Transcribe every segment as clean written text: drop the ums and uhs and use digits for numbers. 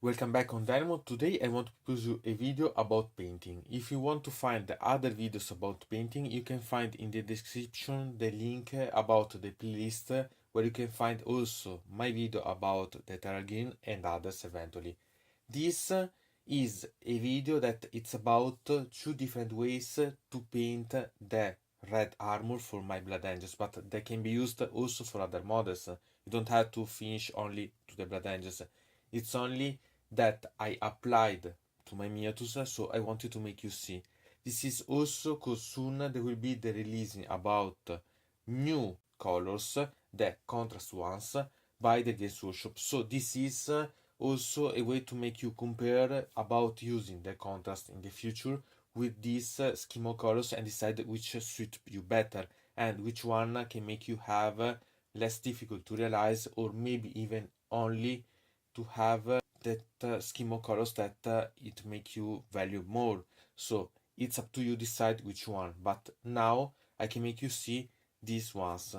Welcome back on Dynamo. Today I want to propose you a video about painting. If you want to find the other videos about painting, you can find in the description the link about the playlist where you can find also my video about the Terra Green and others eventually. This is a video that it's about two different ways to paint the red armor for my Blood Angels, but they can be used also for other models. You don't have to finish only to the Blood Angels. It's only that I applied to my miniatures, so I wanted to make you see. This is also because soon there will be the releasing about new colors, the contrast ones, by the Games Workshop. So this is also a way to make you compare about using the contrast in the future with these schema colors and decide which suit you better and which one can make you have less difficult to realize, or maybe even only to have that schema colors that it make you value more. So it's up to you decide which one, but now I can make you see these ones.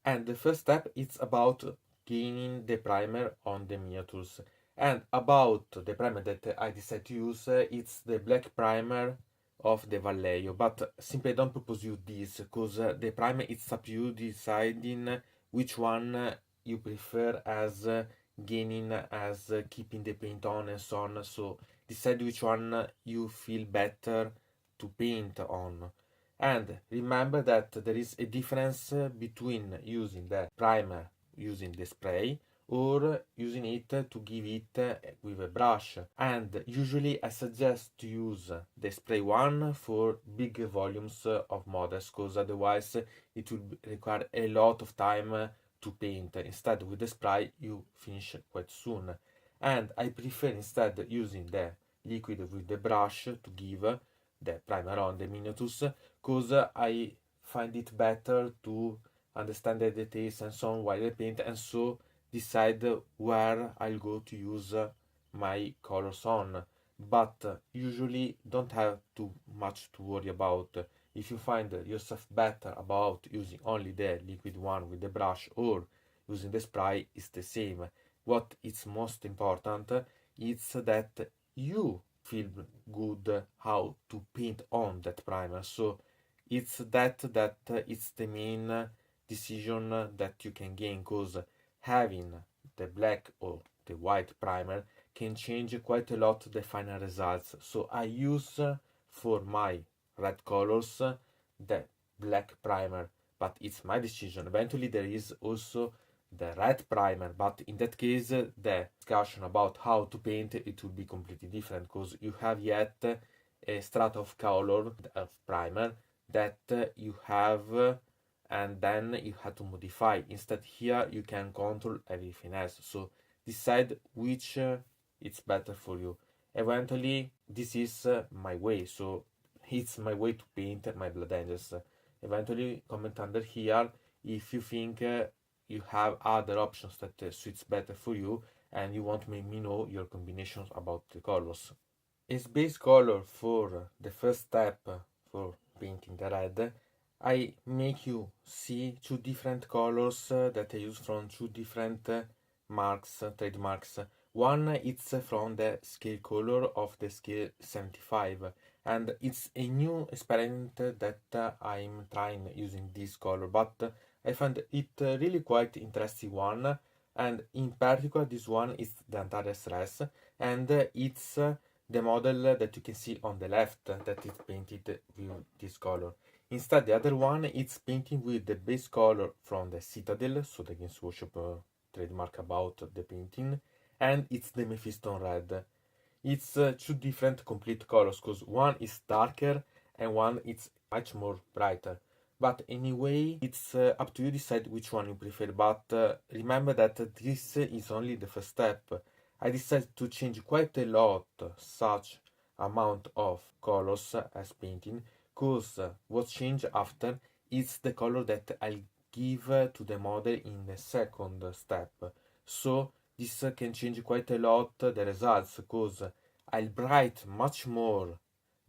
And the first step is about gaining the primer on the miniatures. And about the primer that I decided to use, it's the black primer of the Vallejo, but simply don't propose you this because the primer, it's up to you deciding which one you prefer as gaining, as keeping the paint on and so on. So decide which one you feel better to paint on. And remember that there is a difference between using the primer using the spray or using it to give it with a brush. And usually I suggest to use the spray one for big volumes of models, because otherwise it will require a lot of time to paint. Instead, with the spray you finish quite soon. And I prefer instead using the liquid with the brush to give the primer on the miniatures, because I find it better to understand the details and so on while I paint, and so decide where I'll go to use my colors on. But usually don't have too much to worry about. If you find yourself better about using only the liquid one with the brush or using the spray, it's the same. What is most important is that you feel good how to paint on that primer. So it's that it's the main decision that you can gain, because having the black or the white primer can change quite a lot the final results. So I use for my red colors the black primer, but it's my decision. Eventually there is also the red primer, but in that case the discussion about how to paint it will be completely different, because you have yet a strata of color of primer that you have and then you have to modify. Instead here you can control everything else, so decide which it's better for you. Eventually this is my way, so it's my way to paint my Blood Angels. Eventually comment under here if you think you have other options that suits better for you and you want to make me know your combinations about the colors. As base color for the first step for painting the red, I make you see two different colors that I use from two different marks, trademarks. One it's from the scale color of the scale 75, and it's a new experiment that I'm trying using this color, but I find it really quite interesting one, and in particular this one is the Antares Res, and it's the model that you can see on the left that is painted with this color. Instead, the other one it's painting with the base color from the Citadel, so the Games Workshop trademark about the painting, and it's the Mephiston Red. It's two different complete colors, because one is darker and one is much more brighter. But anyway, it's up to you decide which one you prefer. But remember that this is only the first step. I decided to change quite a lot such amount of colors as painting, because what changed after is the color that I'll give to the model in the second step. So this can change quite a lot the results, because I'll bright much more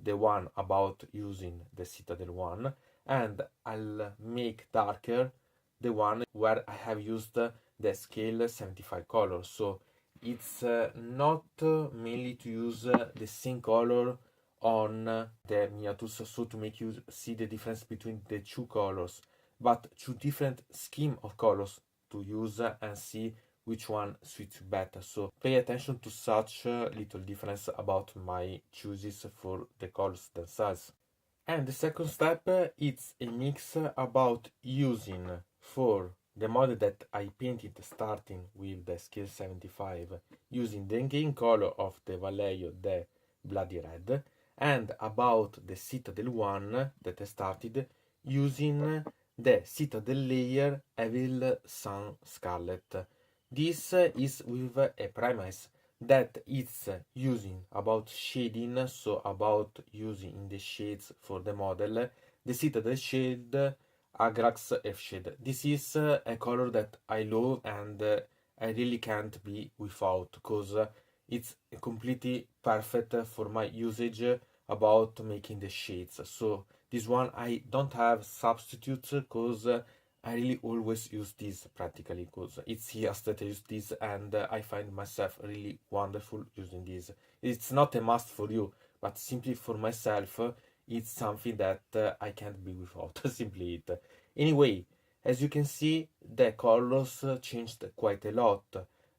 the one about using the Citadel one, and I'll make darker the one where I have used the scale 75 color. So it's not mainly to use the same color on the miniatures, so to make you see the difference between the two colors, but two different scheme of colors to use and see which one suits you better. So pay attention to such little difference about my choices for the colors themselves. And the second step it's a mix about using for the model that I painted starting with the scale 75, using the game color of the Vallejo, the bloody red, and about the Citadel one that I started using the Citadel layer Evil Sun Scarlet. This is with a premise that it's using about shading, so about using in the shades for the model the Citadel shade Agrax F shade. This is a color that I love and I really can't be without, because it's completely perfect for my usage about making the shades. So this one I don't have substitutes, because I really always use this practically, because it's years that I use this and I find myself really wonderful using this. It's not a must for you, but simply for myself, it's something that I can't be without, simply it. Anyway, as you can see, the colors changed quite a lot.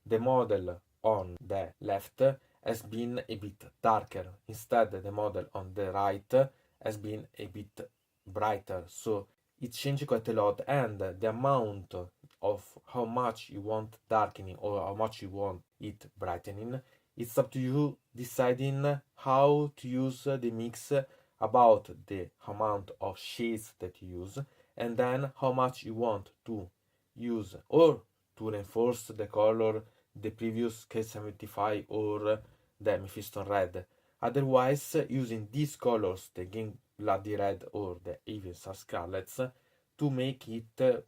The model on the left has been a bit darker. Instead, the model on the right has been a bit brighter. So it changed quite a lot, and the amount of how much you want darkening or how much you want it brightening, it's up to you deciding how to use the mix about the amount of shades that you use, and then how much you want to use or to reinforce the color the previous K75 or the Mephiston red. Otherwise, using these colors, the Game Bloody Red or the Evil Scarlets, to make it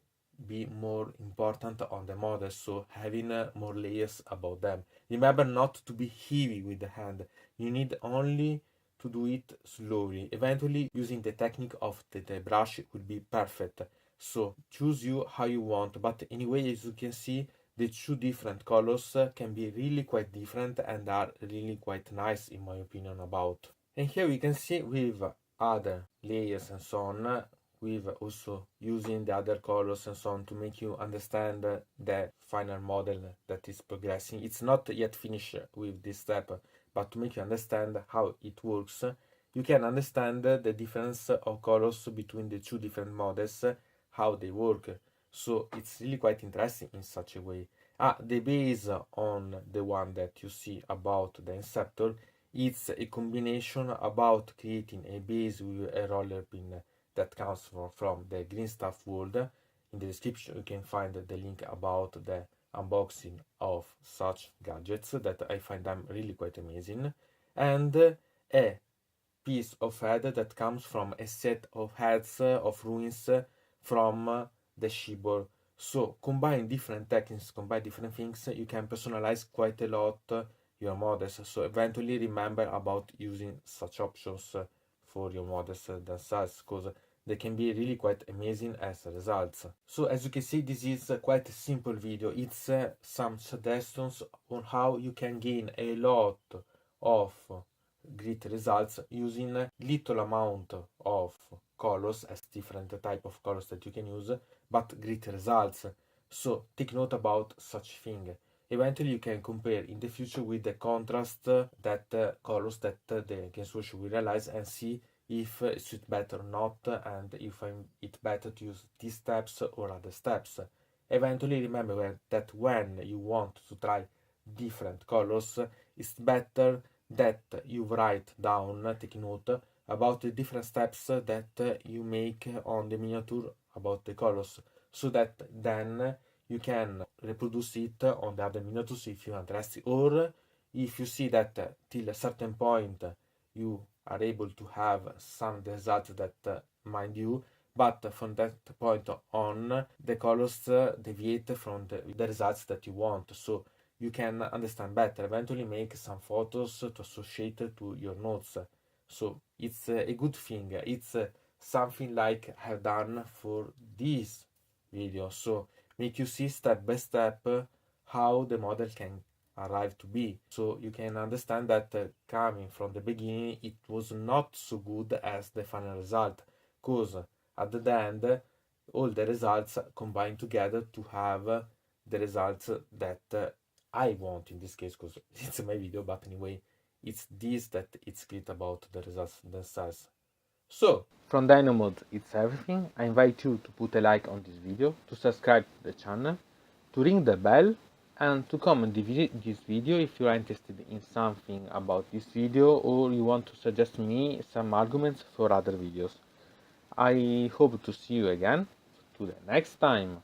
be more important on the model, so having more layers about them. Remember not to be heavy with the hand. You need only to do it slowly. Eventually, using the technique of the brush will be perfect. So choose you how you want. But anyway, as you can see, the two different colors can be really quite different and are really quite nice in my opinion about. And here we can see with other layers and so on, with also using the other colors and so on to make you understand the final model that is progressing. It's not yet finished with this step, but to make you understand how it works, you can understand the difference of colors between the two different models, how they work. So it's really quite interesting in such a way. The base on the one that you see about the Inceptor, it's a combination about creating a base with a roller pin that comes from the Green Stuff World. In the description you can find the link about the unboxing of such gadgets that I find them really quite amazing, and a piece of head that comes from a set of heads of ruins from the Shibor. So combine different techniques, combine different things, you can personalize quite a lot your models. So eventually remember about using such options for your models themselves, because they can be really quite amazing as results. So as you can see, this is quite a simple video. It's some suggestions on how you can gain a lot of great results using little amount of colors, as different type of colors that you can use, but great results. So take note about such thing. Eventually you can compare in the future with the contrast that colors that the game swatch will realize, and see if it suits better or not, and if find it better to use these steps or other steps. Eventually remember that when you want to try different colors, it's better that you write down, take note about the different steps that you make on the miniature about the colors, so that then you can reproduce it on the other miniatures if you're interested, or if you see that till a certain point you are able to have some results that mind you, but from that point on the colors deviate from the results that you want, so you can understand better, eventually make some photos to associate to your notes. So it's a good thing, it's something like I have done for this video, so make you see step by step how the model can arrived to be. So you can understand that coming from the beginning, it was not so good as the final result, because at the end, all the results combine together to have the results that I want in this case, because it's my video, but anyway, it's this that it's great about the results themselves. So, from Dino Mode, it's everything. I invite you to put a like on this video, to subscribe to the channel, to ring the bell, and to comment this video if you are interested in something about this video or you want to suggest me some arguments for other videos. I hope to see you again to the next time.